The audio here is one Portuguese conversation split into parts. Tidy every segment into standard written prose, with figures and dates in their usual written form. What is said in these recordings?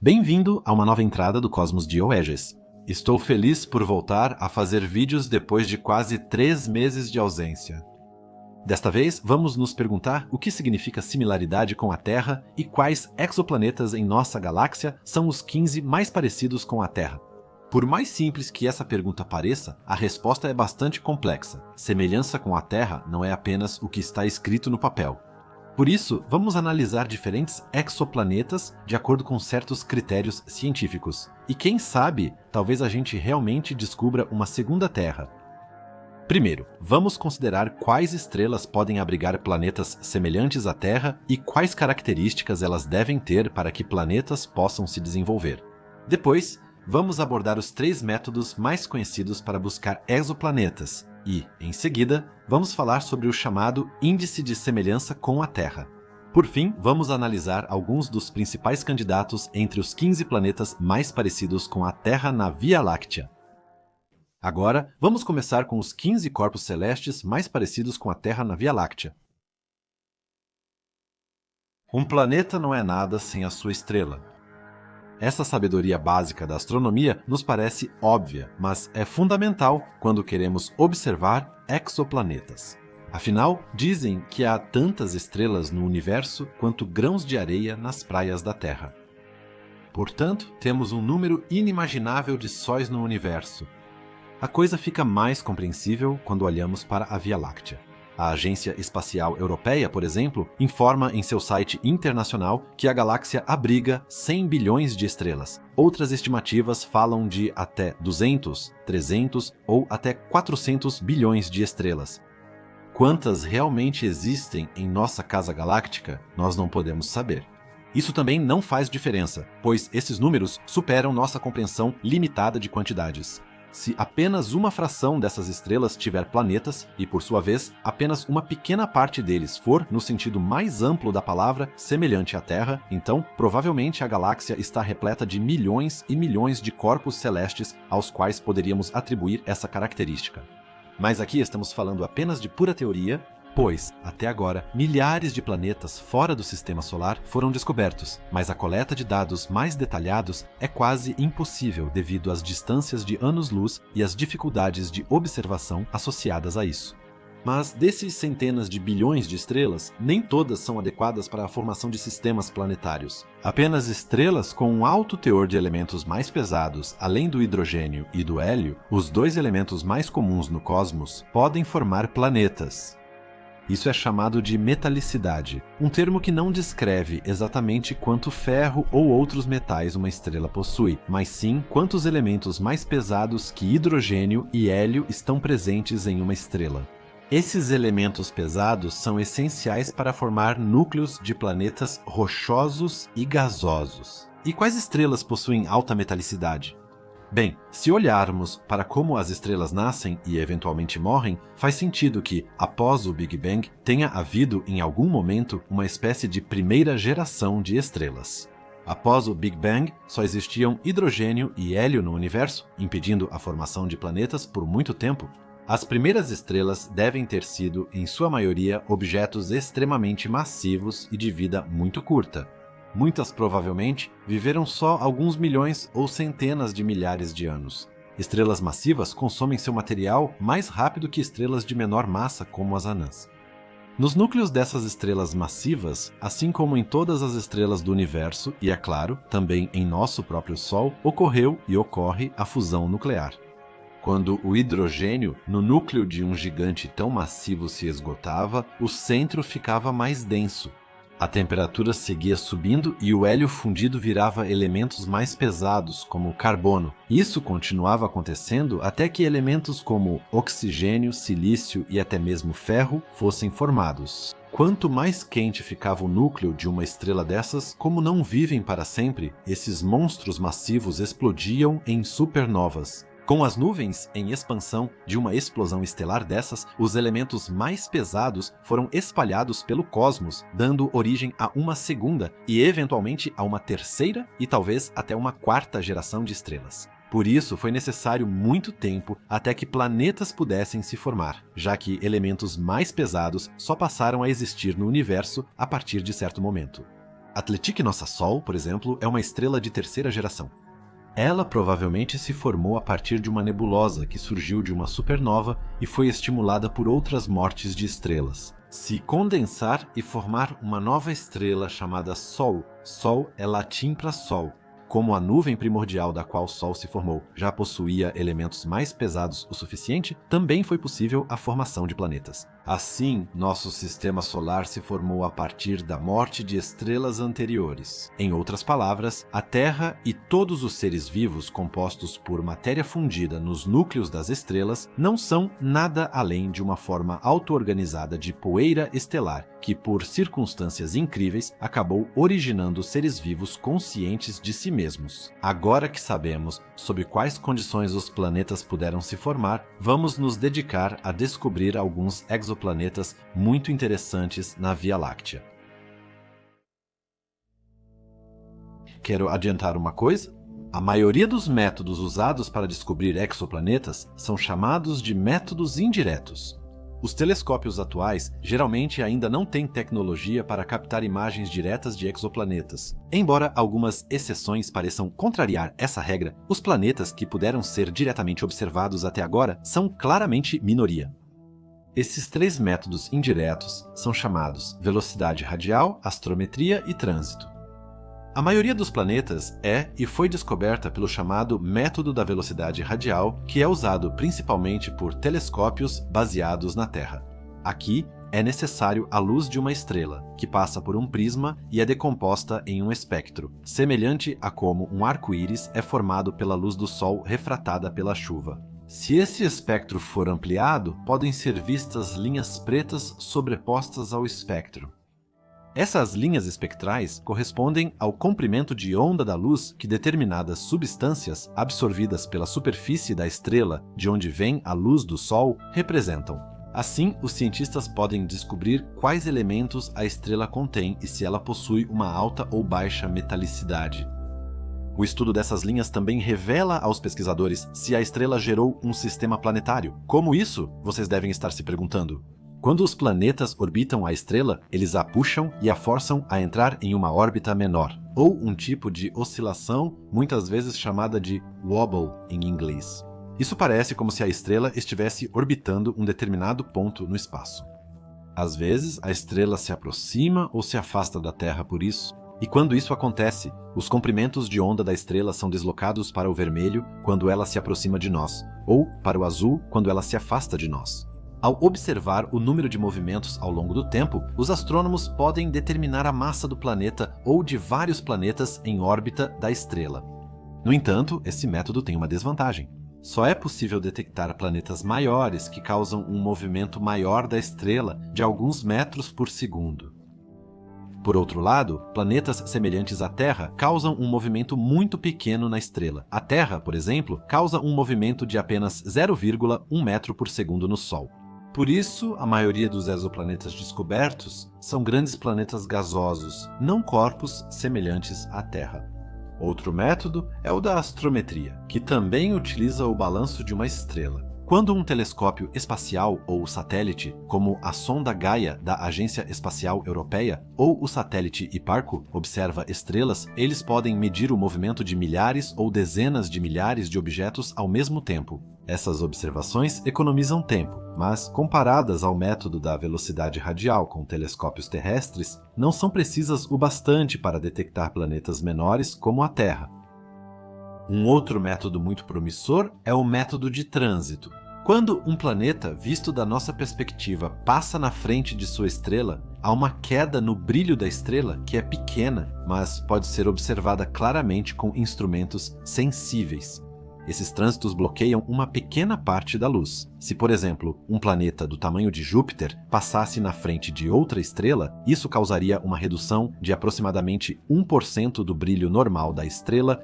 Bem-vindo a uma nova entrada do Cosmos Diogenes. Estou feliz por voltar a fazer vídeos depois de quase 3 meses de ausência. Desta vez, vamos nos perguntar o que significa similaridade com a Terra e quais exoplanetas em nossa galáxia são os 15 mais parecidos com a Terra. Por mais simples que essa pergunta pareça, a resposta é bastante complexa. Semelhança com a Terra não é apenas o que está escrito no papel. Por isso, vamos analisar diferentes exoplanetas de acordo com certos critérios científicos. E quem sabe, talvez a gente realmente descubra uma segunda Terra. Primeiro, vamos considerar quais estrelas podem abrigar planetas semelhantes à Terra e quais características elas devem ter para que planetas possam se desenvolver. Depois, vamos abordar os 3 métodos mais conhecidos para buscar exoplanetas e, em seguida, vamos falar sobre o chamado Índice de Semelhança com a Terra. Por fim, vamos analisar alguns dos principais candidatos entre os 15 planetas mais parecidos com a Terra na Via Láctea. Agora, vamos começar com os 15 corpos celestes mais parecidos com a Terra na Via Láctea. Um planeta não é nada sem a sua estrela. Essa sabedoria básica da astronomia nos parece óbvia, mas é fundamental quando queremos observar exoplanetas. Afinal, dizem que há tantas estrelas no universo quanto grãos de areia nas praias da Terra. Portanto, temos um número inimaginável de sóis no universo. A coisa fica mais compreensível quando olhamos para a Via Láctea. A Agência Espacial Europeia, por exemplo, informa em seu site internacional que a galáxia abriga 100 bilhões de estrelas. Outras estimativas falam de até 200, 300 ou até 400 bilhões de estrelas. Quantas realmente existem em nossa casa galáctica, nós não podemos saber. Isso também não faz diferença, pois esses números superam nossa compreensão limitada de quantidades. Se apenas uma fração dessas estrelas tiver planetas, e por sua vez, apenas uma pequena parte deles for, no sentido mais amplo da palavra, semelhante à Terra, então provavelmente a galáxia está repleta de milhões e milhões de corpos celestes aos quais poderíamos atribuir essa característica. Mas aqui estamos falando apenas de pura teoria, pois, até agora, milhares de planetas fora do Sistema Solar foram descobertos, mas a coleta de dados mais detalhados é quase impossível devido às distâncias de anos-luz e às dificuldades de observação associadas a isso. Mas desses centenas de bilhões de estrelas, nem todas são adequadas para a formação de sistemas planetários. Apenas estrelas com um alto teor de elementos mais pesados, além do hidrogênio e do hélio, os 2 elementos mais comuns no cosmos, podem formar planetas. Isso é chamado de metalicidade, um termo que não descreve exatamente quanto ferro ou outros metais uma estrela possui, mas sim quantos elementos mais pesados que hidrogênio e hélio estão presentes em uma estrela. Esses elementos pesados são essenciais para formar núcleos de planetas rochosos e gasosos. E quais estrelas possuem alta metalicidade? Bem, se olharmos para como as estrelas nascem e eventualmente morrem, faz sentido que, após o Big Bang, tenha havido em algum momento uma espécie de primeira geração de estrelas. Após o Big Bang, só existiam hidrogênio e hélio no universo, impedindo a formação de planetas por muito tempo. As primeiras estrelas devem ter sido, em sua maioria, objetos extremamente massivos e de vida muito curta. Muitas provavelmente viveram só alguns milhões ou centenas de milhares de anos. Estrelas massivas consomem seu material mais rápido que estrelas de menor massa, como as anãs. Nos núcleos dessas estrelas massivas, assim como em todas as estrelas do universo, e é claro, também em nosso próprio Sol, ocorreu e ocorre a fusão nuclear. Quando o hidrogênio no núcleo de um gigante tão massivo se esgotava, o centro ficava mais denso. A temperatura seguia subindo e o hélio fundido virava elementos mais pesados, como o carbono. Isso continuava acontecendo até que elementos como oxigênio, silício e até mesmo ferro fossem formados. Quanto mais quente ficava o núcleo de uma estrela dessas, como não vivem para sempre, esses monstros massivos explodiam em supernovas. Com as nuvens em expansão de uma explosão estelar dessas, os elementos mais pesados foram espalhados pelo cosmos, dando origem a uma segunda e eventualmente a uma terceira e talvez até uma quarta geração de estrelas. Por isso, foi necessário muito tempo até que planetas pudessem se formar, já que elementos mais pesados só passaram a existir no universo a partir de certo momento. Atletique Nossa Sol, por exemplo, é uma estrela de terceira geração. Ela provavelmente se formou a partir de uma nebulosa que surgiu de uma supernova e foi estimulada por outras mortes de estrelas. Se condensar e formar uma nova estrela chamada Sol, Sol é latim para Sol. Como a nuvem primordial da qual o Sol se formou já possuía elementos mais pesados o suficiente, também foi possível a formação de planetas. Assim, nosso sistema solar se formou a partir da morte de estrelas anteriores. Em outras palavras, a Terra e todos os seres vivos compostos por matéria fundida nos núcleos das estrelas não são nada além de uma forma auto-organizada de poeira estelar que, por circunstâncias incríveis, acabou originando seres vivos conscientes de si mesmos. Agora que sabemos sob quais condições os planetas puderam se formar, vamos nos dedicar a descobrir alguns exoplanetas muito interessantes na Via Láctea. Quero adiantar uma coisa? A maioria dos métodos usados para descobrir exoplanetas são chamados de métodos indiretos. Os telescópios atuais geralmente ainda não têm tecnologia para captar imagens diretas de exoplanetas. Embora algumas exceções pareçam contrariar essa regra, os planetas que puderam ser diretamente observados até agora são claramente minoria. Esses três métodos indiretos são chamados velocidade radial, astrometria e trânsito. A maioria dos planetas é e foi descoberta pelo chamado método da velocidade radial, que é usado principalmente por telescópios baseados na Terra. Aqui é necessário a luz de uma estrela, que passa por um prisma e é decomposta em um espectro, semelhante a como um arco-íris é formado pela luz do Sol refratada pela chuva. Se esse espectro for ampliado, podem ser vistas linhas pretas sobrepostas ao espectro. Essas linhas espectrais correspondem ao comprimento de onda da luz que determinadas substâncias absorvidas pela superfície da estrela, de onde vem a luz do Sol, representam. Assim, os cientistas podem descobrir quais elementos a estrela contém e se ela possui uma alta ou baixa metalicidade. O estudo dessas linhas também revela aos pesquisadores se a estrela gerou um sistema planetário. Como isso? Vocês devem estar se perguntando. Quando os planetas orbitam a estrela, eles a puxam e a forçam a entrar em uma órbita menor, ou um tipo de oscilação, muitas vezes chamada de wobble em inglês. Isso parece como se a estrela estivesse orbitando um determinado ponto no espaço. Às vezes, a estrela se aproxima ou se afasta da Terra por isso, e quando isso acontece, os comprimentos de onda da estrela são deslocados para o vermelho quando ela se aproxima de nós, ou para o azul quando ela se afasta de nós. Ao observar o número de movimentos ao longo do tempo, os astrônomos podem determinar a massa do planeta ou de vários planetas em órbita da estrela. No entanto, esse método tem uma desvantagem. Só é possível detectar planetas maiores que causam um movimento maior da estrela de alguns metros por segundo. Por outro lado, planetas semelhantes à Terra causam um movimento muito pequeno na estrela. A Terra, por exemplo, causa um movimento de apenas 0,1 metro por segundo no Sol. Por isso, a maioria dos exoplanetas descobertos são grandes planetas gasosos, não corpos semelhantes à Terra. Outro método é o da astrometria, que também utiliza o balanço de uma estrela. Quando um telescópio espacial ou satélite, como a sonda Gaia da Agência Espacial Europeia ou o satélite Hipparcos, observa estrelas, eles podem medir o movimento de milhares ou dezenas de milhares de objetos ao mesmo tempo. Essas observações economizam tempo, mas comparadas ao método da velocidade radial com telescópios terrestres, não são precisas o bastante para detectar planetas menores como a Terra. Um outro método muito promissor é o método de trânsito. Quando um planeta, visto da nossa perspectiva, passa na frente de sua estrela, há uma queda no brilho da estrela que é pequena, mas pode ser observada claramente com instrumentos sensíveis. Esses trânsitos bloqueiam uma pequena parte da luz. Se, por exemplo, um planeta do tamanho de Júpiter passasse na frente de outra estrela, isso causaria uma redução de aproximadamente 1% do brilho normal da estrela.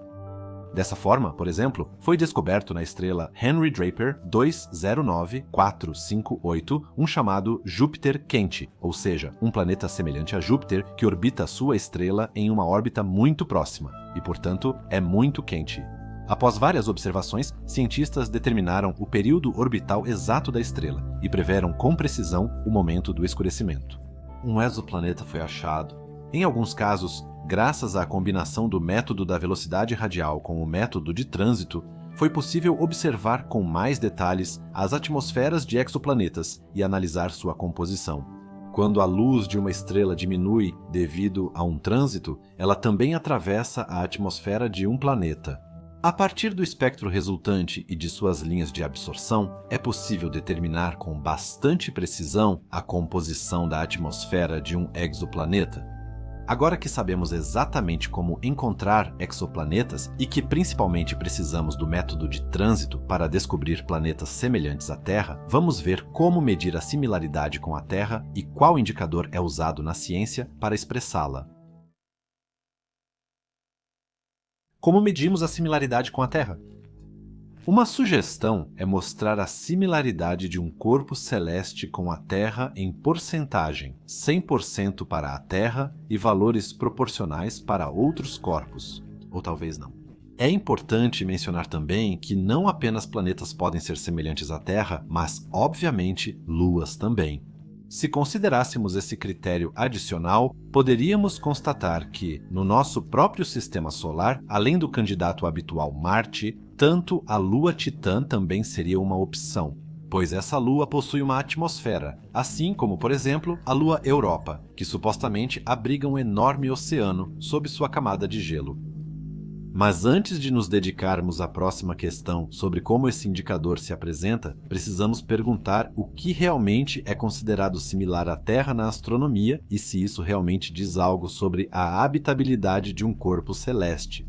Dessa forma, por exemplo, foi descoberto na estrela Henry Draper 209458 um chamado Júpiter quente, ou seja, um planeta semelhante a Júpiter que orbita sua estrela em uma órbita muito próxima, e portanto é muito quente. Após várias observações, cientistas determinaram o período orbital exato da estrela e preveram com precisão o momento do escurecimento. Um exoplaneta foi achado. Em alguns casos, graças à combinação do método da velocidade radial com o método de trânsito, foi possível observar com mais detalhes as atmosferas de exoplanetas e analisar sua composição. Quando a luz de uma estrela diminui devido a um trânsito, ela também atravessa a atmosfera de um planeta. A partir do espectro resultante e de suas linhas de absorção, é possível determinar com bastante precisão a composição da atmosfera de um exoplaneta. Agora que sabemos exatamente como encontrar exoplanetas e que principalmente precisamos do método de trânsito para descobrir planetas semelhantes à Terra, vamos ver como medir a similaridade com a Terra e qual indicador é usado na ciência para expressá-la. Como medimos a similaridade com a Terra? Uma sugestão é mostrar a similaridade de um corpo celeste com a Terra em porcentagem, 100% para a Terra e valores proporcionais para outros corpos, ou talvez não. É importante mencionar também que não apenas planetas podem ser semelhantes à Terra, mas, obviamente, luas também. Se considerássemos esse critério adicional, poderíamos constatar que, no nosso próprio sistema solar, além do candidato habitual Marte, tanto a Lua Titã também seria uma opção, pois essa lua possui uma atmosfera, assim como, por exemplo, a Lua Europa, que supostamente abriga um enorme oceano sob sua camada de gelo. Mas antes de nos dedicarmos à próxima questão sobre como esse indicador se apresenta, precisamos perguntar o que realmente é considerado similar à Terra na astronomia e se isso realmente diz algo sobre a habitabilidade de um corpo celeste.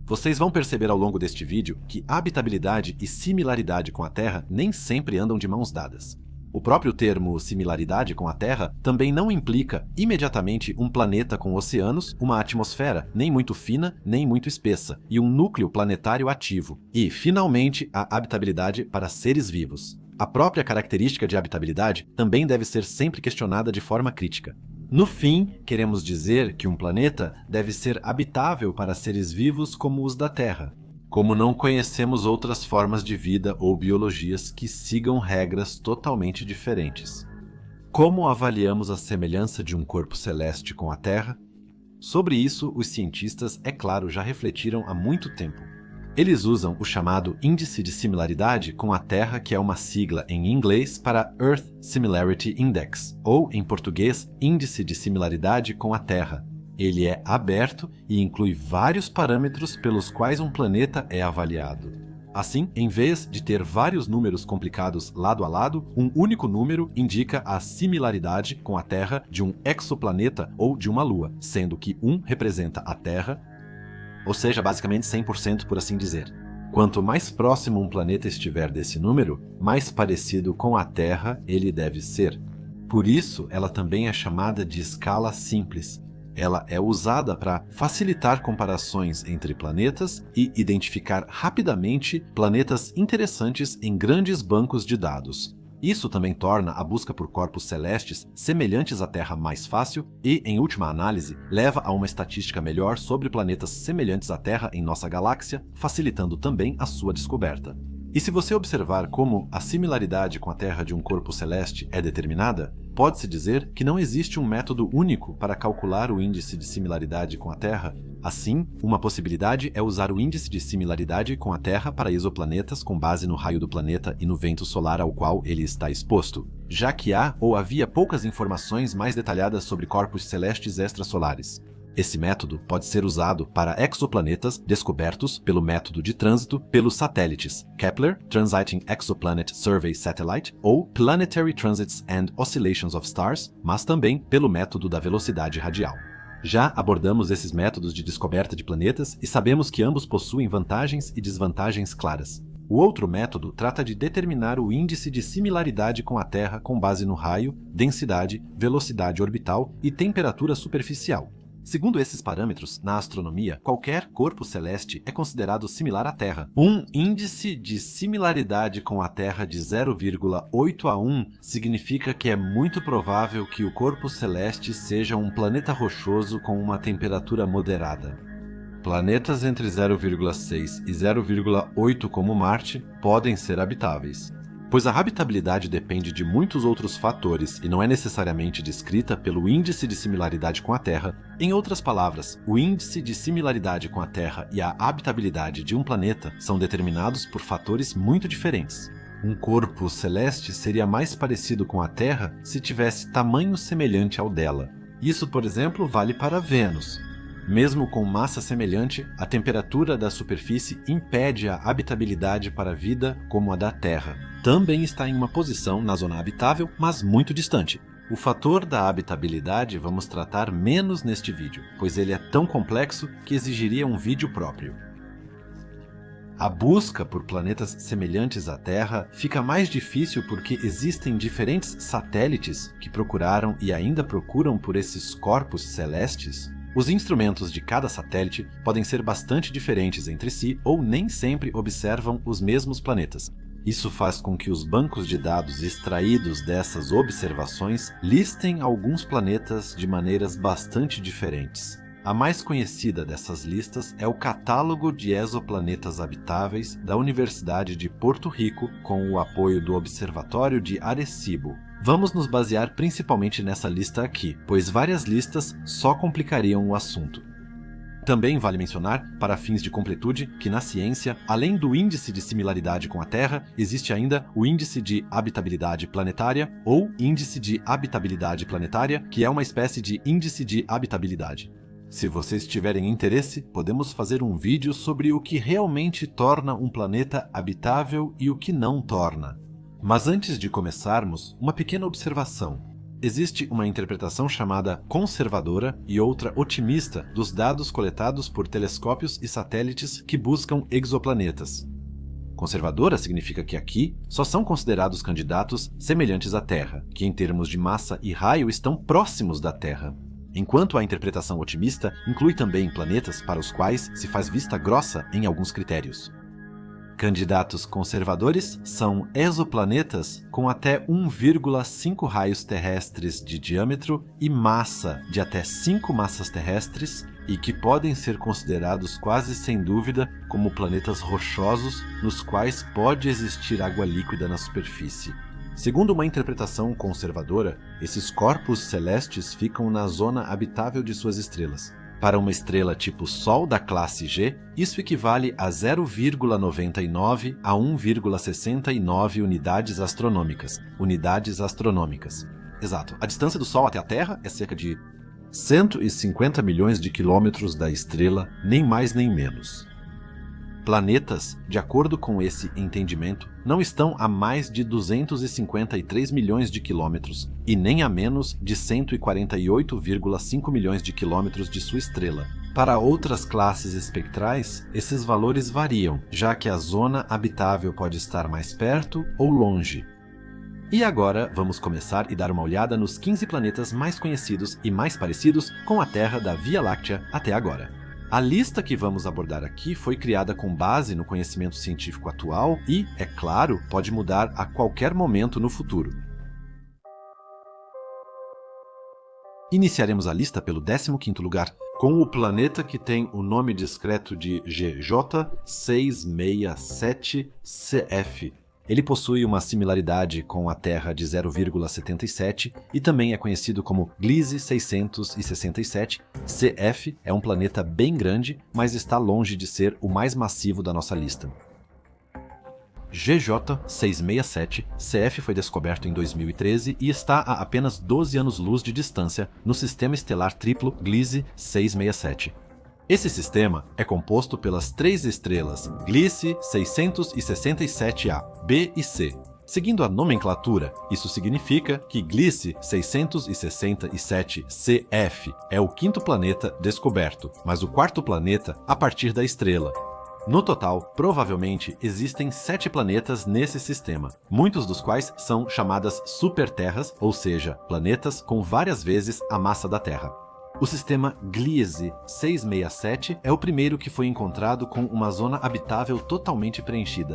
Vocês vão perceber ao longo deste vídeo que habitabilidade e similaridade com a Terra nem sempre andam de mãos dadas. O próprio termo similaridade com a Terra também não implica imediatamente um planeta com oceanos, uma atmosfera nem muito fina nem muito espessa e um núcleo planetário ativo. E, finalmente, a habitabilidade para seres vivos. A própria característica de habitabilidade também deve ser sempre questionada de forma crítica. No fim, queremos dizer que um planeta deve ser habitável para seres vivos como os da Terra. Como não conhecemos outras formas de vida ou biologias que sigam regras totalmente diferentes. Como avaliamos a semelhança de um corpo celeste com a Terra? Sobre isso, os cientistas, é claro, já refletiram há muito tempo. Eles usam o chamado Índice de Similaridade com a Terra, que é uma sigla em inglês para Earth Similarity Index, ou, em português, Índice de Similaridade com a Terra. Ele é aberto e inclui vários parâmetros pelos quais um planeta é avaliado. Assim, em vez de ter vários números complicados lado a lado, um único número indica a similaridade com a Terra de um exoplaneta ou de uma lua, sendo que 1 representa a Terra, ou seja, basicamente 100% por assim dizer. Quanto mais próximo um planeta estiver desse número, mais parecido com a Terra ele deve ser. Por isso, ela também é chamada de escala simples. Ela é usada para facilitar comparações entre planetas e identificar rapidamente planetas interessantes em grandes bancos de dados. Isso também torna a busca por corpos celestes semelhantes à Terra mais fácil e, em última análise, leva a uma estatística melhor sobre planetas semelhantes à Terra em nossa galáxia, facilitando também a sua descoberta. E se você observar como a similaridade com a Terra de um corpo celeste é determinada, pode-se dizer que não existe um método único para calcular o índice de similaridade com a Terra. Assim, uma possibilidade é usar o índice de similaridade com a Terra para exoplanetas com base no raio do planeta e no vento solar ao qual ele está exposto, já que há ou havia poucas informações mais detalhadas sobre corpos celestes extrasolares. Esse método pode ser usado para exoplanetas descobertos pelo método de trânsito pelos satélites Kepler Transiting Exoplanet Survey Satellite ou Planetary Transits and Oscillations of Stars, mas também pelo método da velocidade radial. Já abordamos esses métodos de descoberta de planetas e sabemos que ambos possuem vantagens e desvantagens claras. O outro método trata de determinar o índice de similaridade com a Terra com base no raio, densidade, velocidade orbital e temperatura superficial. Segundo esses parâmetros, na astronomia, qualquer corpo celeste é considerado similar à Terra. Um índice de similaridade com a Terra de 0,8 a 1 significa que é muito provável que o corpo celeste seja um planeta rochoso com uma temperatura moderada. Planetas entre 0,6 e 0,8 como Marte podem ser habitáveis. Pois a habitabilidade depende de muitos outros fatores e não é necessariamente descrita pelo índice de similaridade com a Terra. Em outras palavras, o índice de similaridade com a Terra e a habitabilidade de um planeta são determinados por fatores muito diferentes. Um corpo celeste seria mais parecido com a Terra se tivesse tamanho semelhante ao dela. Isso, por exemplo, vale para Vênus. Mesmo com massa semelhante, a temperatura da superfície impede a habitabilidade para a vida como a da Terra. Também está em uma posição na zona habitável, mas muito distante. O fator da habitabilidade vamos tratar menos neste vídeo, pois ele é tão complexo que exigiria um vídeo próprio. A busca por planetas semelhantes à Terra fica mais difícil porque existem diferentes satélites que procuraram e ainda procuram por esses corpos celestes. Os instrumentos de cada satélite podem ser bastante diferentes entre si ou nem sempre observam os mesmos planetas. Isso faz com que os bancos de dados extraídos dessas observações listem alguns planetas de maneiras bastante diferentes. A mais conhecida dessas listas é o Catálogo de Exoplanetas Habitáveis da Universidade de Porto Rico, com o apoio do Observatório de Arecibo. Vamos nos basear principalmente nessa lista aqui, pois várias listas só complicariam o assunto. Também vale mencionar, para fins de completude, que na ciência, além do índice de similaridade com a Terra, existe ainda o índice de habitabilidade planetária ou índice de habitabilidade planetária, que é uma espécie de índice de habitabilidade. Se vocês tiverem interesse, podemos fazer um vídeo sobre o que realmente torna um planeta habitável e o que não torna. Mas antes de começarmos, uma pequena observação. Existe uma interpretação chamada conservadora e outra otimista dos dados coletados por telescópios e satélites que buscam exoplanetas. Conservadora significa que aqui só são considerados candidatos semelhantes à Terra, que em termos de massa e raio estão próximos da Terra. Enquanto a interpretação otimista inclui também planetas para os quais se faz vista grossa em alguns critérios. Candidatos conservadores são exoplanetas com até 1,5 raios terrestres de diâmetro e massa de até 5 massas terrestres e que podem ser considerados quase sem dúvida como planetas rochosos nos quais pode existir água líquida na superfície. Segundo uma interpretação conservadora, esses corpos celestes ficam na zona habitável de suas estrelas. Para uma estrela tipo Sol da classe G, isso equivale a 0,99 a 1,69 unidades astronômicas. Exato. A distância do Sol até a Terra é cerca de 150 milhões de quilômetros da estrela, nem mais nem menos. Planetas, de acordo com esse entendimento, não estão a mais de 253 milhões de quilômetros e nem a menos de 148,5 milhões de quilômetros de sua estrela. Para outras classes espectrais, esses valores variam, já que a zona habitável pode estar mais perto ou longe. E agora vamos começar e dar uma olhada nos 15 planetas mais conhecidos e mais parecidos com a Terra da Via Láctea até agora. A lista que vamos abordar aqui foi criada com base no conhecimento científico atual e, é claro, pode mudar a qualquer momento no futuro. Iniciaremos a lista pelo 15º lugar, com o planeta que tem o nome discreto de GJ667cf. Ele possui uma similaridade com a Terra de 0,77 e também é conhecido como Gliese 667. CF é um planeta bem grande, mas está longe de ser o mais massivo da nossa lista. GJ667 CF foi descoberto em 2013 e está a apenas 12 anos-luz de distância no sistema estelar triplo Gliese 667. Esse sistema é composto pelas três estrelas Gliese 667a, B e C. Seguindo a nomenclatura, isso significa que Gliese 667cf é o quinto planeta descoberto, mas o quarto planeta a partir da estrela. No total, provavelmente existem 7 planetas nesse sistema, muitos dos quais são chamadas superterras, ou seja, planetas com várias vezes a massa da Terra. O sistema Gliese 667 é o primeiro que foi encontrado com uma zona habitável totalmente preenchida.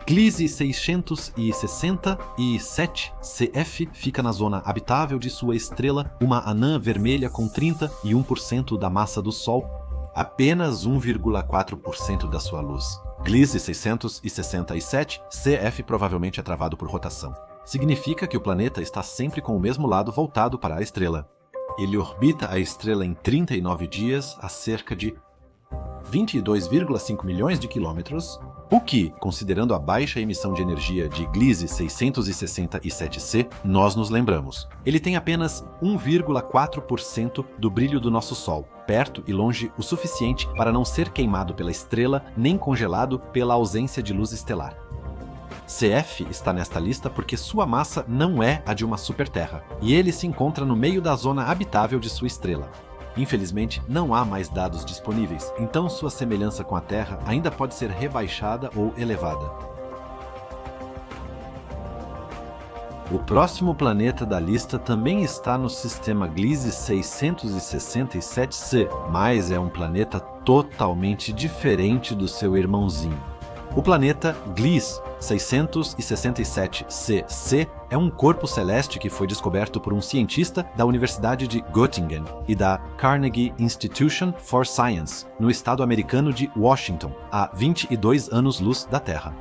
Gliese 667 CF fica na zona habitável de sua estrela, uma anã vermelha com 31% da massa do Sol, apenas 1,4% da sua luz. Gliese 667 CF provavelmente é travado por rotação. Significa que o planeta está sempre com o mesmo lado voltado para a estrela. Ele orbita a estrela em 39 dias a cerca de 22,5 milhões de quilômetros, o que, considerando a baixa emissão de energia de Gliese 667c, nós nos lembramos. Ele tem apenas 1,4% do brilho do nosso Sol, perto e longe o suficiente para não ser queimado pela estrela nem congelado pela ausência de luz estelar. CF está nesta lista porque sua massa não é a de uma superterra, e ele se encontra no meio da zona habitável de sua estrela. Infelizmente, não há mais dados disponíveis, então sua semelhança com a Terra ainda pode ser rebaixada ou elevada. O próximo planeta da lista também está no sistema Gliese 667c, mas é um planeta totalmente diferente do seu irmãozinho. O planeta Gliese 667cc é um corpo celeste que foi descoberto por um cientista da Universidade de Göttingen e da Carnegie Institution for Science, no estado americano de Washington, a 22 anos-luz da Terra.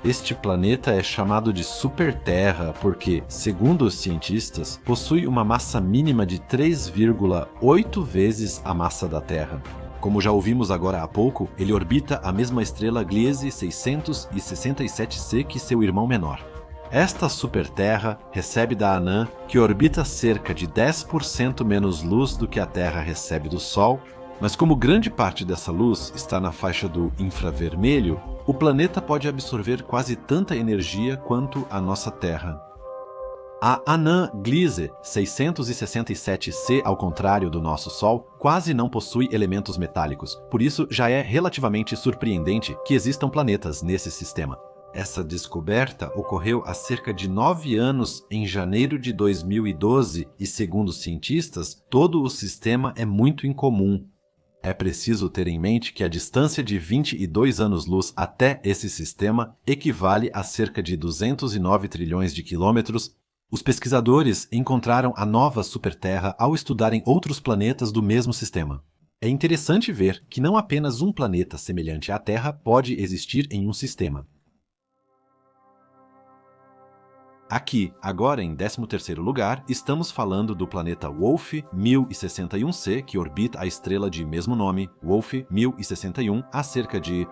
Este planeta é chamado de superterra porque, segundo os cientistas, possui uma massa mínima de 3,8 vezes a massa da Terra. Como já ouvimos agora há pouco, ele orbita a mesma estrela Gliese 667c que seu irmão menor. Esta superterra recebe da Anã, que orbita cerca de 10% menos luz do que a Terra recebe do Sol, mas como grande parte dessa luz está na faixa do infravermelho, o planeta pode absorver quase tanta energia quanto a nossa Terra. A anã Gliese 667c, ao contrário do nosso Sol, quase não possui elementos metálicos, por isso já é relativamente surpreendente que existam planetas nesse sistema. Essa descoberta ocorreu há cerca de 9 anos, em janeiro de 2012, e segundo cientistas, todo o sistema é muito incomum. É preciso ter em mente que a distância de 22 anos-luz até esse sistema equivale a cerca de 209 trilhões de quilômetros. Os pesquisadores encontraram a nova superterra ao estudarem outros planetas do mesmo sistema. É interessante ver que não apenas um planeta semelhante à Terra pode existir em um sistema. Aqui, agora em 13º lugar, estamos falando do planeta Wolf 1061c, que orbita a estrela de mesmo nome, Wolf 1061, a cerca de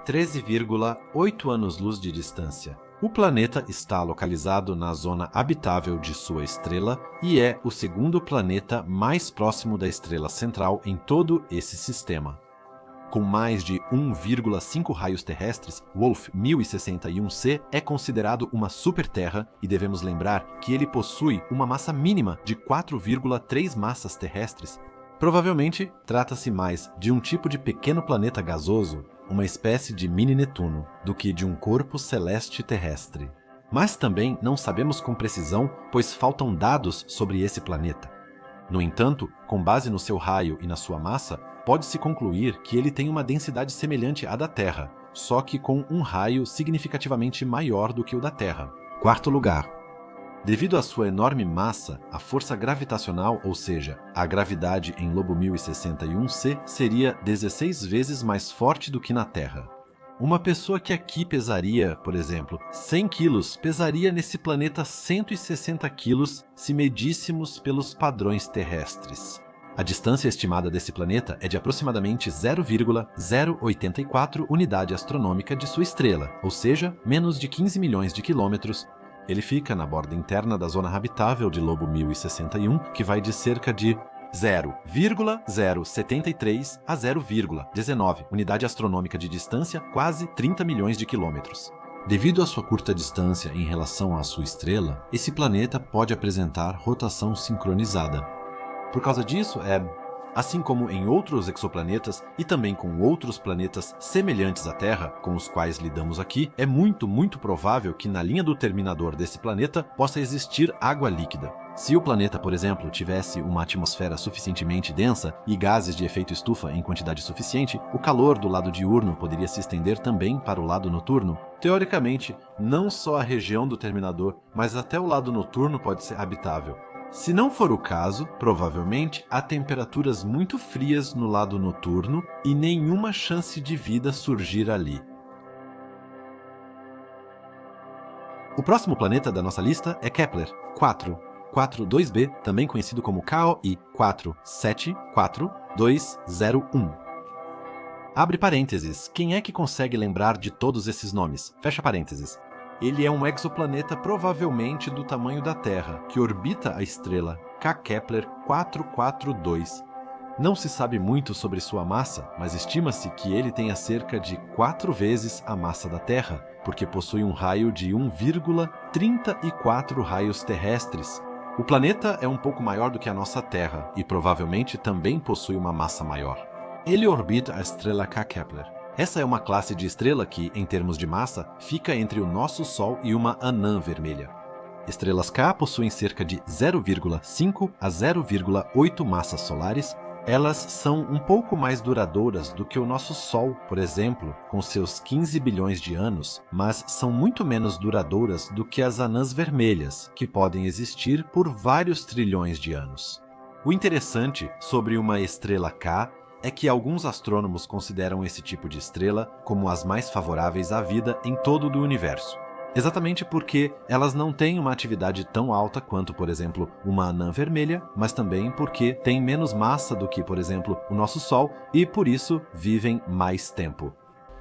13,8 anos-luz de distância. O planeta está localizado na zona habitável de sua estrela e é o segundo planeta mais próximo da estrela central em todo esse sistema. Com mais de 1,5 raios terrestres, Wolf 1061c é considerado uma superterra e devemos lembrar que ele possui uma massa mínima de 4,3 massas terrestres. Provavelmente, trata-se mais de um tipo de pequeno planeta gasoso, uma espécie de mini-Netuno, do que de um corpo celeste terrestre. Mas também não sabemos com precisão, pois faltam dados sobre esse planeta. No entanto, com base no seu raio e na sua massa, pode-se concluir que ele tem uma densidade semelhante à da Terra, só que com um raio significativamente maior do que o da Terra. 4º lugar. Devido à sua enorme massa, a força gravitacional, ou seja, a gravidade em Lobo 1061c, seria 16 vezes mais forte do que na Terra. Uma pessoa que aqui pesaria, por exemplo, 100 quilos, pesaria nesse planeta 160 quilos se medíssemos pelos padrões terrestres. A distância estimada desse planeta é de aproximadamente 0,084 unidade astronômica de sua estrela, ou seja, menos de 15 milhões de quilômetros. Ele fica na borda interna da zona habitável de Lobo 1061, que vai de cerca de 0,073 a 0,19 unidade astronômica de distância, quase 30 milhões de quilômetros. Devido à sua curta distância em relação à sua estrela, esse planeta pode apresentar rotação sincronizada. Por causa disso, assim como em outros exoplanetas e também com outros planetas semelhantes à Terra, com os quais lidamos aqui, é muito provável que na linha do terminador desse planeta possa existir água líquida. Se o planeta, por exemplo, tivesse uma atmosfera suficientemente densa e gases de efeito estufa em quantidade suficiente, o calor do lado diurno poderia se estender também para o lado noturno. Teoricamente, não só a região do terminador, mas até o lado noturno pode ser habitável. Se não for o caso, provavelmente há temperaturas muito frias no lado noturno e nenhuma chance de vida surgir ali. O próximo planeta da nossa lista é Kepler 442b, também conhecido como KOI 474201. Abre parênteses. Quem é que consegue lembrar de todos esses nomes? Fecha parênteses. Ele é um exoplaneta provavelmente do tamanho da Terra, que orbita a estrela K Kepler 442. Não se sabe muito sobre sua massa, mas estima-se que ele tenha cerca de 4 vezes a massa da Terra, porque possui um raio de 1,34 raios terrestres. O planeta é um pouco maior do que a nossa Terra e provavelmente também possui uma massa maior. Ele orbita a estrela K Kepler. Essa é uma classe de estrela que, em termos de massa, fica entre o nosso Sol e uma anã vermelha. Estrelas K possuem cerca de 0,5 a 0,8 massas solares. Elas são um pouco mais duradouras do que o nosso Sol, por exemplo, com seus 15 bilhões de anos, mas são muito menos duradouras do que as anãs vermelhas, que podem existir por vários trilhões de anos. O interessante sobre uma estrela K é que alguns astrônomos consideram esse tipo de estrela como as mais favoráveis à vida em todo o universo. Exatamente porque elas não têm uma atividade tão alta quanto, por exemplo, uma anã vermelha, mas também porque têm menos massa do que, por exemplo, o nosso Sol e, por isso, vivem mais tempo.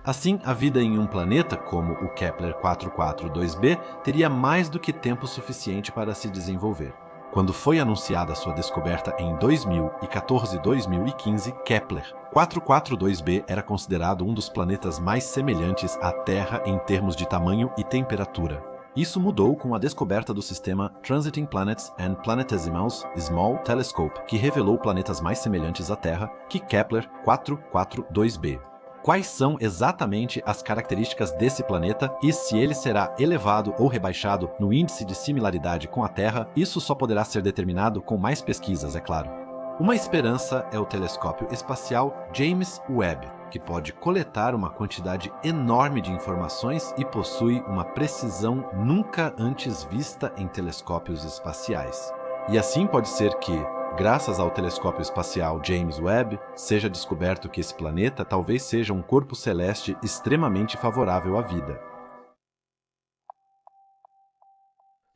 Assim, a vida em um planeta como o Kepler 442b teria mais do que tempo suficiente para se desenvolver. Quando foi anunciada sua descoberta em 2014 e 2015, Kepler 442b era considerado um dos planetas mais semelhantes à Terra em termos de tamanho e temperatura. Isso mudou com a descoberta do sistema Transiting Planets and Planetesimals Small Telescope, que revelou planetas mais semelhantes à Terra que Kepler 442b. Quais são exatamente as características desse planeta e se ele será elevado ou rebaixado no índice de similaridade com a Terra, isso só poderá ser determinado com mais pesquisas, é claro. Uma esperança é o telescópio espacial James Webb, que pode coletar uma quantidade enorme de informações e possui uma precisão nunca antes vista em telescópios espaciais. E assim pode ser que, graças ao telescópio espacial James Webb, seja descoberto que esse planeta talvez seja um corpo celeste extremamente favorável à vida.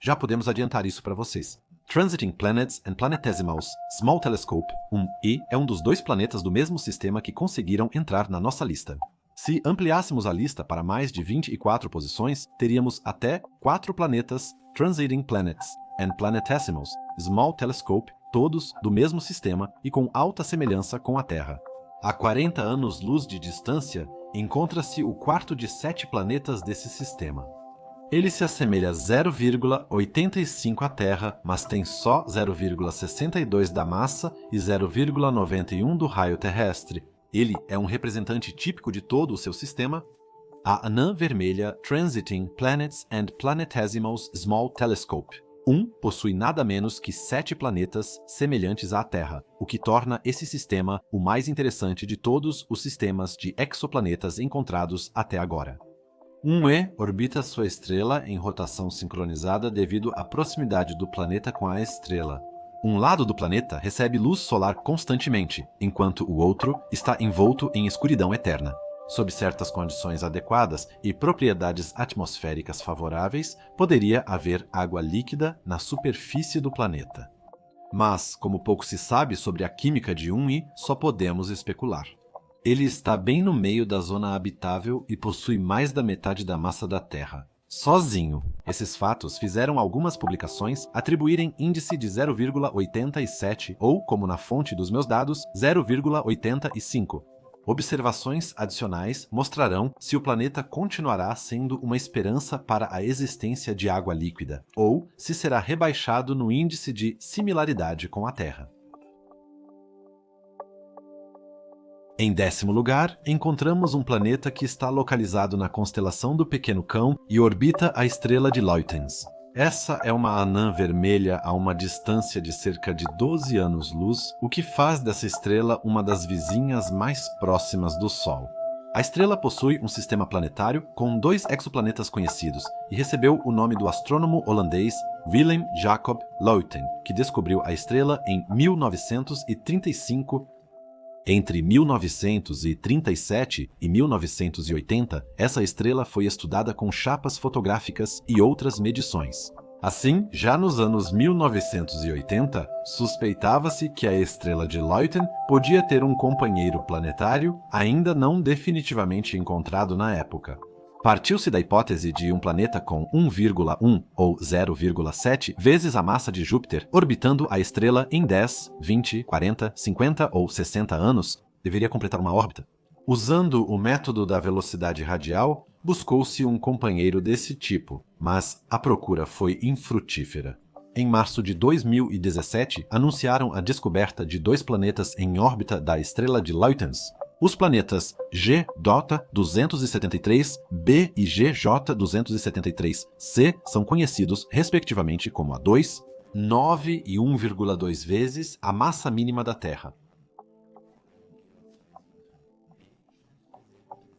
Já podemos adiantar isso para vocês. Transiting Planets and Planetesimals Small Telescope 1E é um dos 2 planetas do mesmo sistema que conseguiram entrar na nossa lista. Se ampliássemos a lista para mais de 24 posições, teríamos até 4 planetas Transiting Planets and Planetesimals Small Telescope, todos do mesmo sistema e com alta semelhança com a Terra. A 40 anos-luz de distância, encontra-se o quarto de 7 planetas desse sistema. Ele se assemelha 0,85 à Terra, mas tem só 0,62 da massa e 0,91 do raio terrestre. Ele é um representante típico de todo o seu sistema. A anã vermelha Transiting Planets and Planetesimals Small Telescope. Possui nada menos que 7 planetas semelhantes à Terra, o que torna esse sistema o mais interessante de todos os sistemas de exoplanetas encontrados até agora. 1E orbita sua estrela em rotação sincronizada devido à proximidade do planeta com a estrela. Um lado do planeta recebe luz solar constantemente, enquanto o outro está envolto em escuridão eterna. Sob certas condições adequadas e propriedades atmosféricas favoráveis, poderia haver água líquida na superfície do planeta. Mas, como pouco se sabe sobre a química de 1I, só podemos especular. Ele está bem no meio da zona habitável e possui mais da metade da massa da Terra. Sozinho. Esses fatos fizeram algumas publicações atribuírem índice de 0,87 ou, como na fonte dos meus dados, 0,85. Observações adicionais mostrarão se o planeta continuará sendo uma esperança para a existência de água líquida, ou se será rebaixado no índice de similaridade com a Terra. Em 10º lugar, encontramos um planeta que está localizado na constelação do Pequeno Cão e orbita a estrela de Leutens. Essa é uma anã vermelha a uma distância de cerca de 12 anos-luz, o que faz dessa estrela uma das vizinhas mais próximas do Sol. A estrela possui um sistema planetário com 2 exoplanetas conhecidos e recebeu o nome do astrônomo holandês Willem Jacob Leuten, que descobriu a estrela em 1935. Entre 1937 e 1980, essa estrela foi estudada com chapas fotográficas e outras medições. Assim, já nos anos 1980, suspeitava-se que a estrela de Luyten podia ter um companheiro planetário ainda não definitivamente encontrado na época. Partiu-se da hipótese de um planeta com 1,1 ou 0,7 vezes a massa de Júpiter orbitando a estrela em 10, 20, 40, 50 ou 60 anos deveria completar uma órbita. Usando o método da velocidade radial, buscou-se um companheiro desse tipo, mas a procura foi infrutífera. Em março de 2017, anunciaram a descoberta de 2 planetas em órbita da estrela de Luytens. Os planetas G-273b e GJ-273c são conhecidos, respectivamente, como A2, 9 e 1,2 vezes a massa mínima da Terra.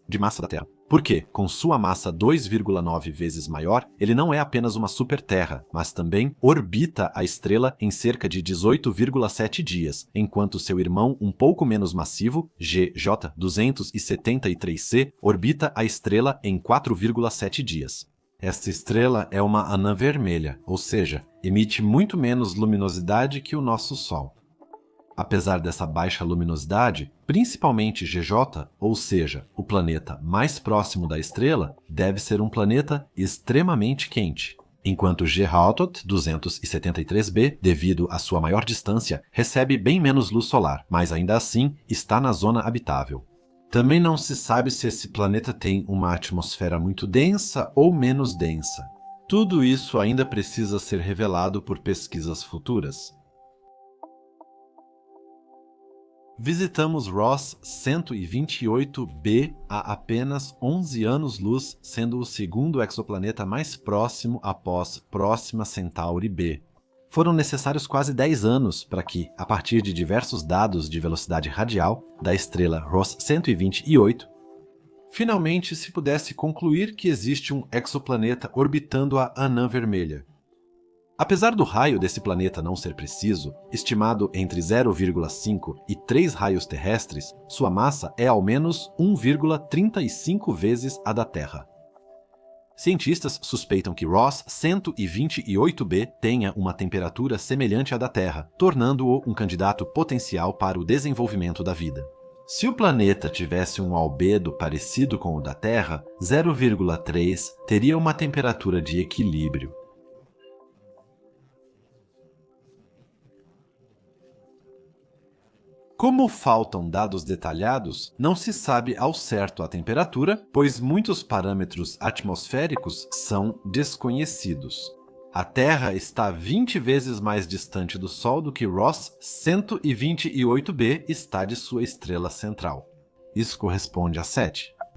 De massa da Terra. Porque, com sua massa 2,9 vezes maior, ele não é apenas uma super-terra, mas também orbita a estrela em cerca de 18,7 dias, enquanto seu irmão um pouco menos massivo, GJ-273c, orbita a estrela em 4,7 dias. Esta estrela é uma anã vermelha, ou seja, emite muito menos luminosidade que o nosso Sol. Apesar dessa baixa luminosidade, principalmente GJ, ou seja, o planeta mais próximo da estrela, deve ser um planeta extremamente quente, enquanto Gerhardot 273b, devido à sua maior distância, recebe bem menos luz solar, mas ainda assim está na zona habitável. Também não se sabe se esse planeta tem uma atmosfera muito densa ou menos densa. Tudo isso ainda precisa ser revelado por pesquisas futuras. Visitamos Ross 128b há apenas 11 anos-luz, sendo o segundo exoplaneta mais próximo após Próxima Centauri b. Foram necessários quase 10 anos para que, a partir de diversos dados de velocidade radial da estrela Ross 128, finalmente se pudesse concluir que existe um exoplaneta orbitando a anã vermelha. Apesar do raio desse planeta não ser preciso, estimado entre 0,5 e 3 raios terrestres, sua massa é ao menos 1,35 vezes a da Terra. Cientistas suspeitam que Ross 128b tenha uma temperatura semelhante à da Terra, tornando-o um candidato potencial para o desenvolvimento da vida. Se o planeta tivesse um albedo parecido com o da Terra, 0,3 teria uma temperatura de equilíbrio. Como faltam dados detalhados, não se sabe ao certo a temperatura, pois muitos parâmetros atmosféricos são desconhecidos. A Terra está 20 vezes mais distante do Sol do que Ross 128b está de sua estrela central. Isso corresponde a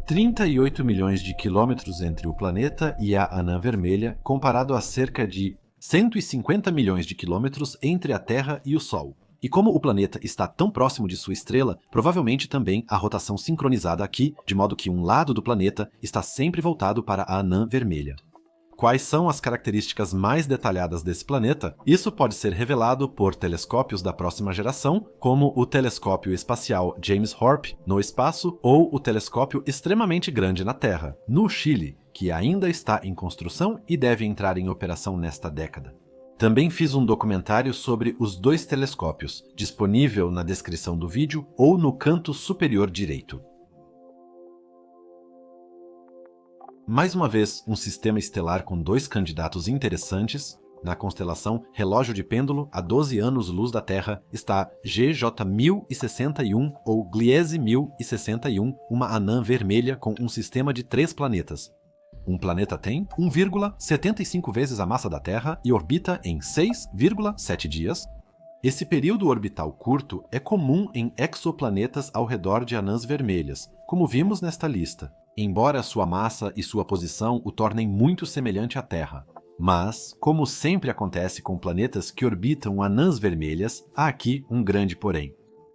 38 milhões de quilômetros entre o planeta e a anã vermelha, comparado a cerca de 150 milhões de quilômetros entre a Terra e o Sol. E como o planeta está tão próximo de sua estrela, provavelmente também há rotação sincronizada aqui, de modo que um lado do planeta está sempre voltado para a anã vermelha. Quais são as características mais detalhadas desse planeta? Isso pode ser revelado por telescópios da próxima geração, como o telescópio espacial James Hope no espaço ou o telescópio extremamente grande na Terra, no Chile, que ainda está em construção e deve entrar em operação nesta década. Também fiz um documentário sobre os 2 telescópios, disponível na descrição do vídeo ou no canto superior direito. Mais uma vez, um sistema estelar com 2 candidatos interessantes. Na constelação Relógio de Pêndulo, a 12 anos-luz da Terra, está GJ 1061 ou Gliese 1061, uma anã vermelha com um sistema de 3 planetas. Um planeta tem 1,75 vezes a massa da Terra e orbita em 6,7 dias. Esse período orbital curto é comum em exoplanetas ao redor de anãs vermelhas, como vimos nesta lista, embora sua massa e sua posição o tornem muito semelhante à Terra. Mas, como sempre acontece com planetas que orbitam anãs vermelhas, há aqui um grande porém.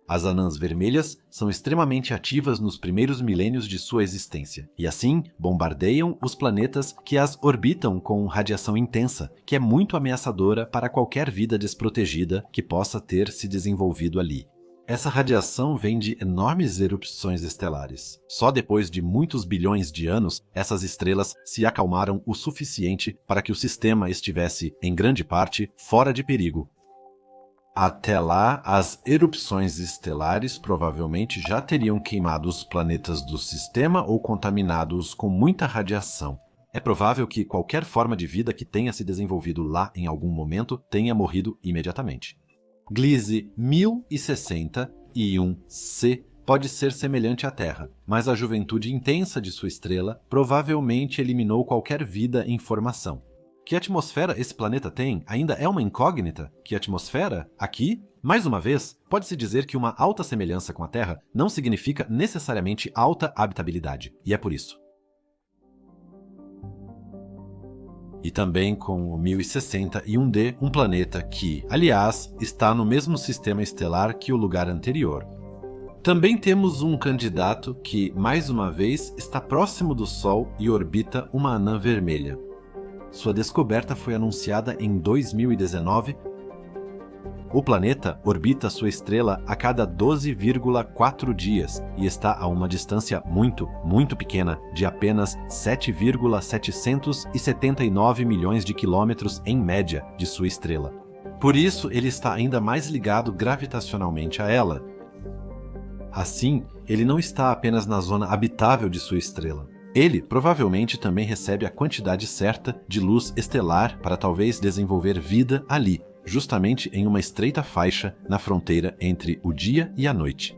As anãs vermelhas são extremamente ativas nos primeiros milênios de sua existência, e assim bombardeiam os planetas que as orbitam com radiação intensa, que é muito ameaçadora para qualquer vida desprotegida que possa ter se desenvolvido ali. Essa radiação vem de enormes erupções estelares. Só depois de muitos bilhões de anos, essas estrelas se acalmaram o suficiente para que o sistema estivesse, em grande parte, fora de perigo. Até lá, as erupções estelares provavelmente já teriam queimado os planetas do sistema ou contaminado-os com muita radiação. É provável que qualquer forma de vida que tenha se desenvolvido lá em algum momento tenha morrido imediatamente. Gliese 1061c pode ser semelhante à Terra, mas a juventude intensa de sua estrela provavelmente eliminou qualquer vida em formação. Que atmosfera esse planeta tem ainda é uma incógnita. Que atmosfera? Aqui? Mais uma vez, pode-se dizer que uma alta semelhança com a Terra não significa necessariamente alta habitabilidade, e é por isso. E também com o 1061d, um planeta que, aliás, está no mesmo sistema estelar que o lugar anterior. Também temos um candidato que, mais uma vez, está próximo do Sol e orbita uma anã vermelha. Sua descoberta foi anunciada em 2019. O planeta orbita sua estrela a cada 12,4 dias e está a uma distância muito pequena de apenas 7,779 milhões de quilômetros em média de sua estrela. Por isso, ele está ainda mais ligado gravitacionalmente a ela. Assim, ele não está apenas na zona habitável de sua estrela. Ele provavelmente também recebe a quantidade certa de luz estelar para talvez desenvolver vida ali, justamente em uma estreita faixa na fronteira entre o dia e a noite.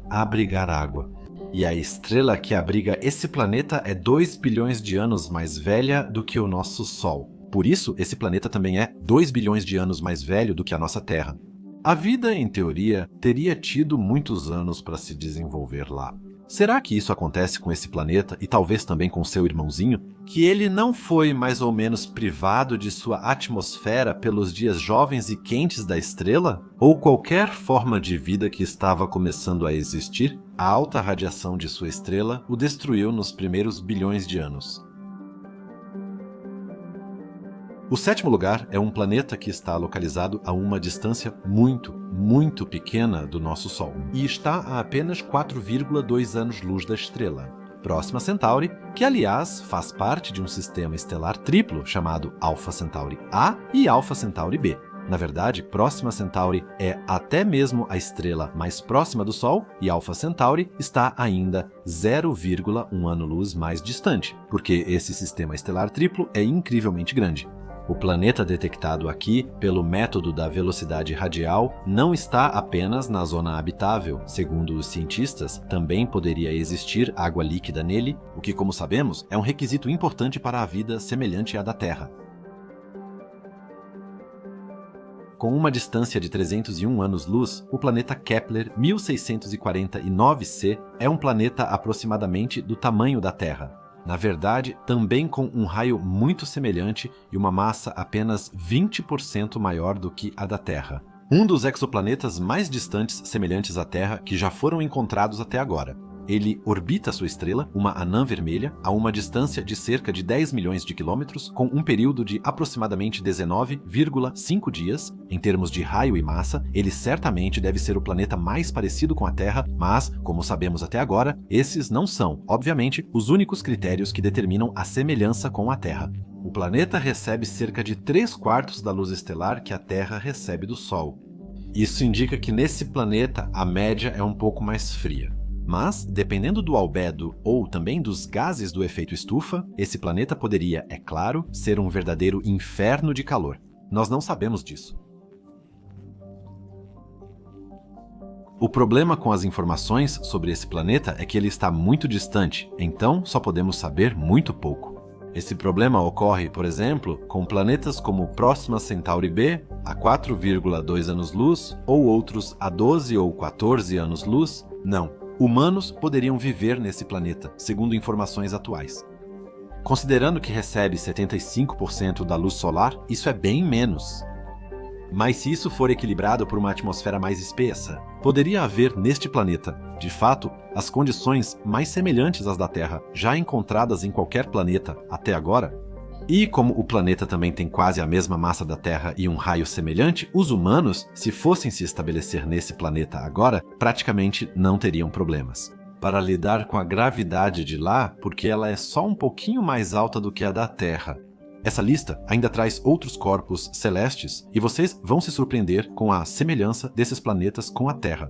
Abrigar água. E a estrela que abriga esse planeta é 2 bilhões de anos mais velha do que o nosso Sol. Por isso, esse planeta também é 2 bilhões de anos mais velho do que a nossa Terra. A vida, em teoria, teria tido muitos anos para se desenvolver lá. Será que isso acontece com esse planeta e talvez também com seu irmãozinho? Que ele não foi mais ou menos privado de sua atmosfera pelos dias jovens e quentes da estrela? Ou qualquer forma de vida que estava começando a existir? A alta radiação de sua estrela o destruiu nos primeiros bilhões de anos. O sétimo lugar é um planeta que está localizado a uma distância muito pequena do nosso Sol e está a apenas 4,2 anos-luz da estrela. Próxima Centauri, que aliás faz parte de um sistema estelar triplo chamado Alpha Centauri A e Alpha Centauri B. Na verdade, Próxima Centauri é até mesmo a estrela mais próxima do Sol e Alpha Centauri está ainda 0,1 ano-luz mais distante, porque esse sistema estelar triplo é incrivelmente grande. O planeta detectado aqui pelo método da velocidade radial não está apenas na zona habitável. Segundo os cientistas, também poderia existir água líquida nele, o que, como sabemos, é um requisito importante para a vida semelhante à da Terra. Com uma distância de 301 anos-luz, o planeta Kepler 1649c é um planeta aproximadamente do tamanho da Terra. Na verdade, também com um raio muito semelhante e uma massa apenas 20% maior do que a da Terra. Um dos exoplanetas mais distantes semelhantes à Terra que já foram encontrados até agora. Ele orbita sua estrela, uma anã vermelha, a uma distância de cerca de 10 milhões de quilômetros, com um período de aproximadamente 19,5 dias. Em termos de raio e massa, ele certamente deve ser o planeta mais parecido com a Terra, mas, como sabemos até agora, esses não são, obviamente, os únicos critérios que determinam a semelhança com a Terra. O planeta recebe cerca de 3/4 da luz estelar que a Terra recebe do Sol. Isso indica que nesse planeta a média é um pouco mais fria. Mas, dependendo do albedo ou também dos gases do efeito estufa, esse planeta poderia, é claro, ser um verdadeiro inferno de calor. Nós não sabemos disso. O problema com as informações sobre esse planeta é que ele está muito distante, então só podemos saber muito pouco. Esse problema ocorre, por exemplo, com planetas como Próxima Centauri B, a 4,2 anos-luz, ou outros a 12 ou 14 anos-luz. Não. Humanos poderiam viver nesse planeta, segundo informações atuais. Considerando que recebe 75% da luz solar, isso é bem menos. Mas se isso for equilibrado por uma atmosfera mais espessa, poderia haver neste planeta, de fato, as condições mais semelhantes às da Terra, já encontradas em qualquer planeta até agora? E como o planeta também tem quase a mesma massa da Terra e um raio semelhante, os humanos, se fossem se estabelecer nesse planeta agora, praticamente não teriam problemas. Para lidar com a gravidade de lá, porque ela é só um pouquinho mais alta do que a da Terra. Essa lista ainda traz outros corpos celestes e vocês vão se surpreender com a semelhança desses planetas com a Terra.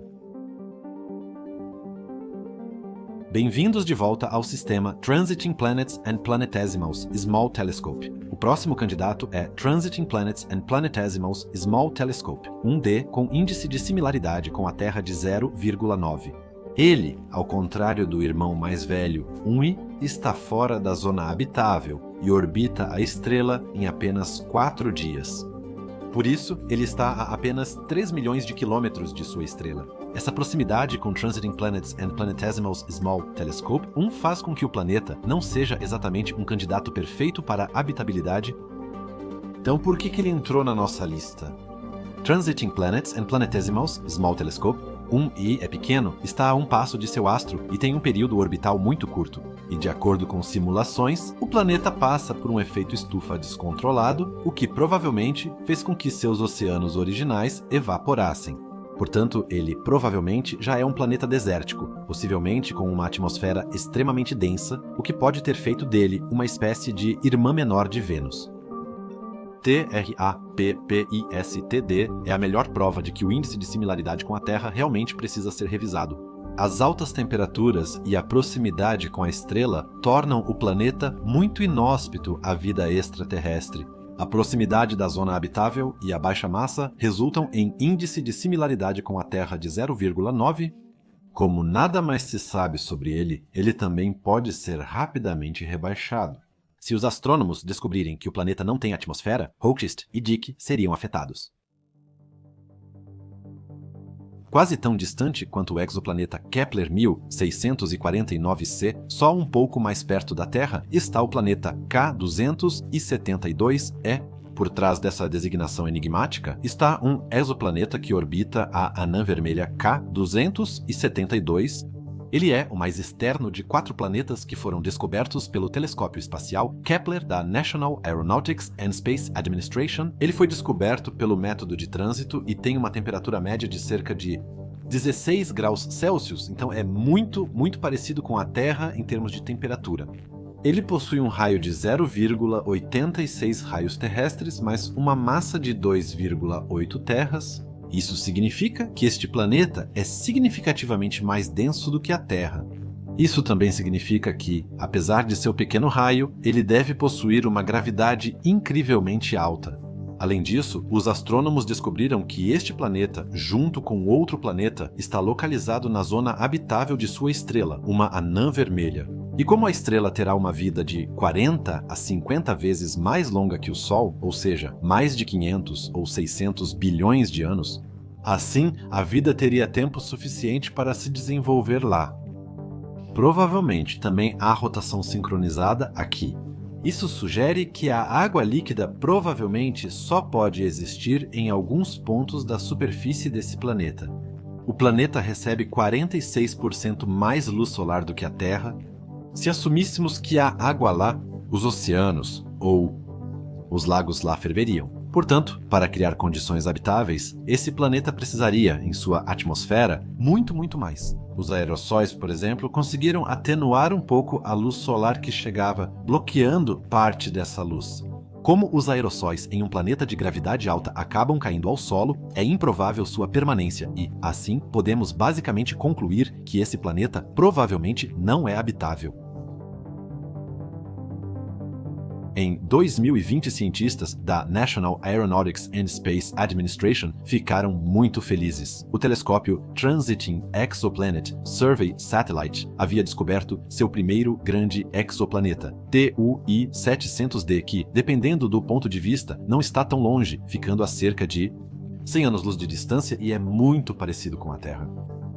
Bem-vindos de volta ao sistema Transiting Planets and Planetesimals Small Telescope. O próximo candidato é Transiting Planets and Planetesimals Small Telescope, 1D com índice de similaridade com a Terra de 0,9. Ele, ao contrário do irmão mais velho, Unni, está fora da zona habitável e orbita a estrela em apenas 4 dias. Por isso, ele está a apenas 3 milhões de quilômetros de sua estrela. Essa proximidade com Transiting Planets and Planetesimals Small Telescope faz com que o planeta não seja exatamente um candidato perfeito para habitabilidade. Então, por que ele entrou na nossa lista? Transiting Planets and Planetesimals Small Telescope, 1I é pequeno, está a um passo de seu astro e tem um período orbital muito curto. E de acordo com simulações, o planeta passa por um efeito estufa descontrolado, o que provavelmente fez com que seus oceanos originais evaporassem. Portanto, ele provavelmente já é um planeta desértico, possivelmente com uma atmosfera extremamente densa, o que pode ter feito dele uma espécie de irmã menor de Vênus. TRAPPISTD é a melhor prova de que o índice de similaridade com a Terra realmente precisa ser revisado. As altas temperaturas e a proximidade com a estrela tornam o planeta muito inóspito à vida extraterrestre. A proximidade da zona habitável e a baixa massa resultam em índice de similaridade com a Terra de 0,9. Como nada mais se sabe sobre ele, ele também pode ser rapidamente rebaixado. Se os astrônomos descobrirem que o planeta não tem atmosfera, Hochst e Dick seriam afetados. Quase tão distante quanto o exoplaneta Kepler 1649c, só um pouco mais perto da Terra, está o planeta K272e. Por trás dessa designação enigmática está um exoplaneta que orbita a anã vermelha K272. Ele é o mais externo de 4 planetas que foram descobertos pelo telescópio espacial Kepler da National Aeronautics and Space Administration. Ele foi descoberto pelo método de trânsito e tem uma temperatura média de cerca de 16 graus Celsius, então é muito parecido com a Terra em termos de temperatura. Ele possui um raio de 0,86 raios terrestres, mais uma massa de 2,8 terras. Isso significa que este planeta é significativamente mais denso do que a Terra. Isso também significa que, apesar de seu pequeno raio, ele deve possuir uma gravidade incrivelmente alta. Além disso, os astrônomos descobriram que este planeta, junto com outro planeta, está localizado na zona habitável de sua estrela, uma anã vermelha. E como a estrela terá uma vida de 40 a 50 vezes mais longa que o Sol, ou seja, mais de 500 ou 600 bilhões de anos, assim a vida teria tempo suficiente para se desenvolver lá. Provavelmente também há rotação sincronizada aqui. Isso sugere que a água líquida provavelmente só pode existir em alguns pontos da superfície desse planeta. O planeta recebe 46% mais luz solar do que a Terra. Se assumíssemos que há água lá, os oceanos ou os lagos lá ferveriam. Portanto, para criar condições habitáveis, esse planeta precisaria, em sua atmosfera, muito mais. Os aerossóis, por exemplo, conseguiram atenuar um pouco a luz solar que chegava, bloqueando parte dessa luz. Como os aerossóis em um planeta de gravidade alta acabam caindo ao solo, é improvável sua permanência e, assim, podemos basicamente concluir que esse planeta provavelmente não é habitável. Em 2020, cientistas da National Aeronautics and Space Administration ficaram muito felizes. O telescópio Transiting Exoplanet Survey Satellite havia descoberto seu primeiro grande exoplaneta, TUI-700D, que, dependendo do ponto de vista, não está tão longe, ficando a cerca de 100 anos-luz de distância e é muito parecido com a Terra.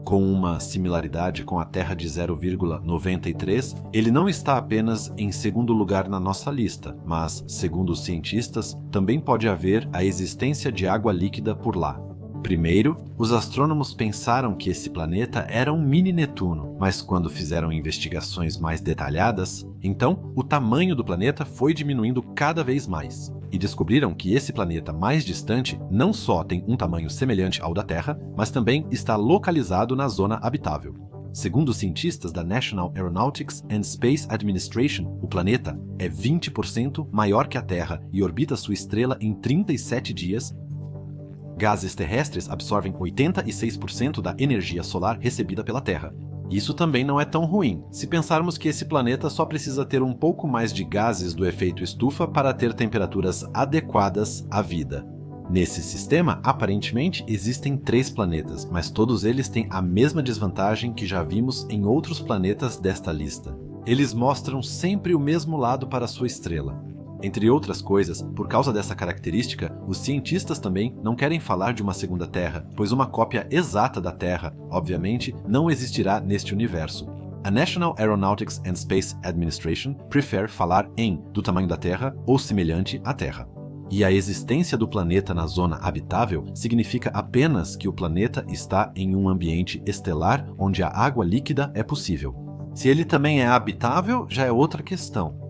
Com uma similaridade com a Terra de 0,93, ele não está apenas em segundo lugar na nossa lista, mas, segundo os cientistas, também pode haver a existência de água líquida por lá. Primeiro, os astrônomos pensaram que esse planeta era um mini Netuno, mas quando fizeram investigações mais detalhadas, então o tamanho do planeta foi diminuindo cada vez mais. E descobriram que esse planeta mais distante não só tem um tamanho semelhante ao da Terra, mas também está localizado na zona habitável. Segundo os cientistas da National Aeronautics and Space Administration, o planeta é 20% maior que a Terra e orbita sua estrela em 37 dias. Gases terrestres absorvem 86% da energia solar recebida pela Terra. Isso também não é tão ruim, se pensarmos que esse planeta só precisa ter um pouco mais de gases do efeito estufa para ter temperaturas adequadas à vida. Nesse sistema, aparentemente, existem 3 planetas, mas todos eles têm a mesma desvantagem que já vimos em outros planetas desta lista. Eles mostram sempre o mesmo lado para sua estrela. Entre outras coisas, por causa dessa característica, os cientistas também não querem falar de uma segunda Terra, pois uma cópia exata da Terra, obviamente, não existirá neste universo. A National Aeronautics and Space Administration prefere falar em do tamanho da Terra ou semelhante à Terra. E a existência do planeta na zona habitável significa apenas que o planeta está em um ambiente estelar onde a água líquida é possível. Se ele também é habitável, já é outra questão.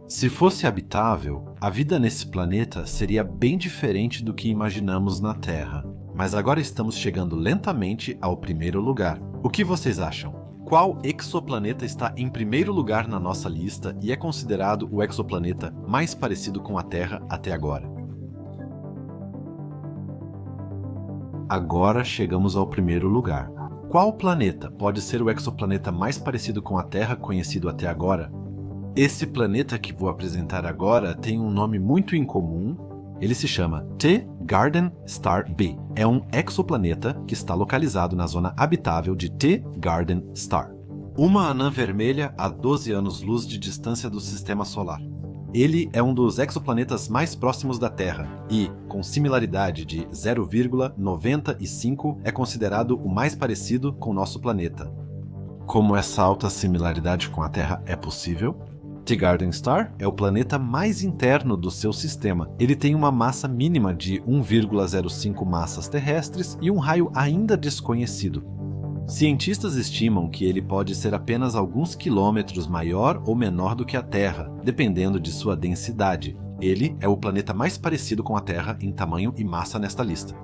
Se fosse habitável, a vida nesse planeta seria bem diferente do que imaginamos na Terra. Mas agora estamos chegando lentamente ao primeiro lugar. O que vocês acham? Qual exoplaneta está em primeiro lugar na nossa lista e é considerado o exoplaneta mais parecido com a Terra até agora? Agora chegamos ao primeiro lugar. Qual planeta pode ser o exoplaneta mais parecido com a Terra conhecido até agora? Esse planeta que vou apresentar agora tem um nome muito incomum. Ele se chama T-Garden Star B. É um exoplaneta que está localizado na zona habitável de T-Garden Star, uma anã vermelha a 12 anos-luz de distância do Sistema Solar. Ele é um dos exoplanetas mais próximos da Terra e, com similaridade de 0,95, é considerado o mais parecido com o nosso planeta. Como essa alta similaridade com a Terra é possível? T-Garden Star é o planeta mais interno do seu sistema. Ele tem uma massa mínima de 1,05 massas terrestres e um raio ainda desconhecido. Cientistas estimam que ele pode ser apenas alguns quilômetros maior ou menor do que a Terra, dependendo de sua densidade. Ele é o planeta mais parecido com a Terra em tamanho e massa nesta lista.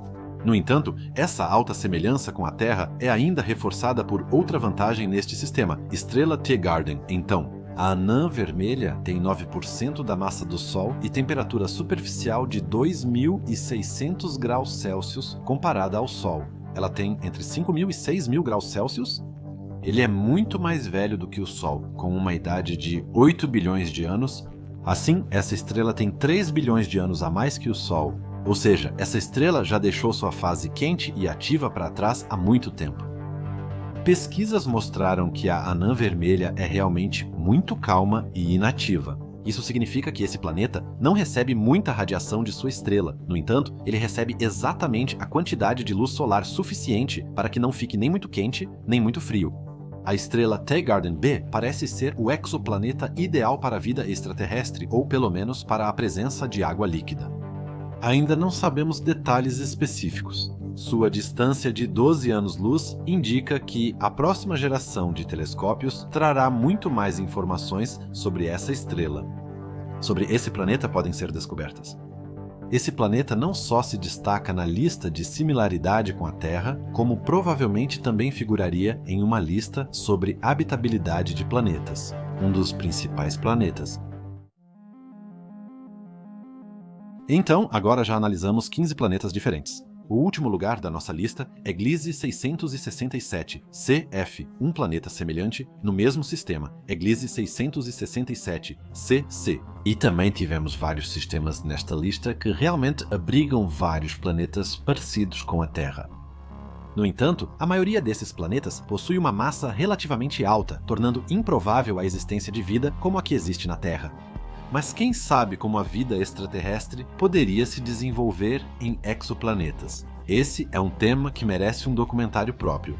No entanto, essa alta semelhança com a Terra é ainda reforçada por outra vantagem neste sistema, estrela T-Garden. Então, a anã vermelha tem 9% da massa do Sol e temperatura superficial de 2.600 graus Celsius comparada ao Sol. Ela tem entre 5.000 e 6.000 graus Celsius. Ele é muito mais velho do que o Sol, com uma idade de 8 bilhões de anos. Assim, essa estrela tem 3 bilhões de anos a mais que o Sol. Ou seja, essa estrela já deixou sua fase quente e ativa para trás há muito tempo. Pesquisas mostraram que a anã vermelha é realmente muito calma e inativa. Isso significa que esse planeta não recebe muita radiação de sua estrela. No entanto, ele recebe exatamente a quantidade de luz solar suficiente para que não fique nem muito quente, nem muito frio. A estrela T-Garden B parece ser o exoplaneta ideal para a vida extraterrestre, ou pelo menos para a presença de água líquida. Ainda não sabemos detalhes específicos. Sua distância de 12 anos-luz indica que a próxima geração de telescópios trará muito mais informações sobre essa estrela. Sobre esse planeta podem ser descobertas. Esse planeta não só se destaca na lista de similaridade com a Terra, como provavelmente também figuraria em uma lista sobre habitabilidade de planetas, um dos principais planetas. Então, agora já analisamos 15 planetas diferentes. O último lugar da nossa lista é Gliese 667, CF, um planeta semelhante no mesmo sistema, é Gliese 667, CC. E também tivemos vários sistemas nesta lista que realmente abrigam vários planetas parecidos com a Terra. No entanto, a maioria desses planetas possui uma massa relativamente alta, tornando improvável a existência de vida como a que existe na Terra. Mas quem sabe como a vida extraterrestre poderia se desenvolver em exoplanetas? Esse é um tema que merece um documentário próprio.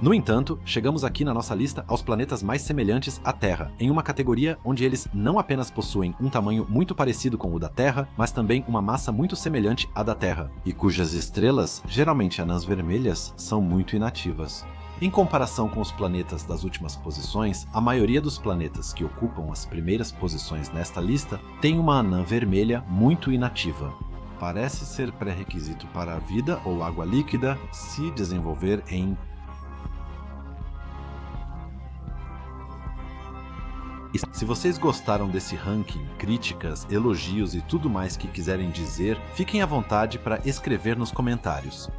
No entanto, chegamos aqui na nossa lista aos planetas mais semelhantes à Terra, em uma categoria onde eles não apenas possuem um tamanho muito parecido com o da Terra, mas também uma massa muito semelhante à da Terra, e cujas estrelas, geralmente anãs vermelhas, são muito inativas. Em comparação com os planetas das últimas posições, a maioria dos planetas que ocupam as primeiras posições nesta lista tem uma anã vermelha muito inativa. Parece ser pré-requisito para a vida ou água líquida se desenvolver em... Se vocês gostaram desse ranking, críticas, elogios e tudo mais que quiserem dizer, fiquem à vontade para escrever nos comentários.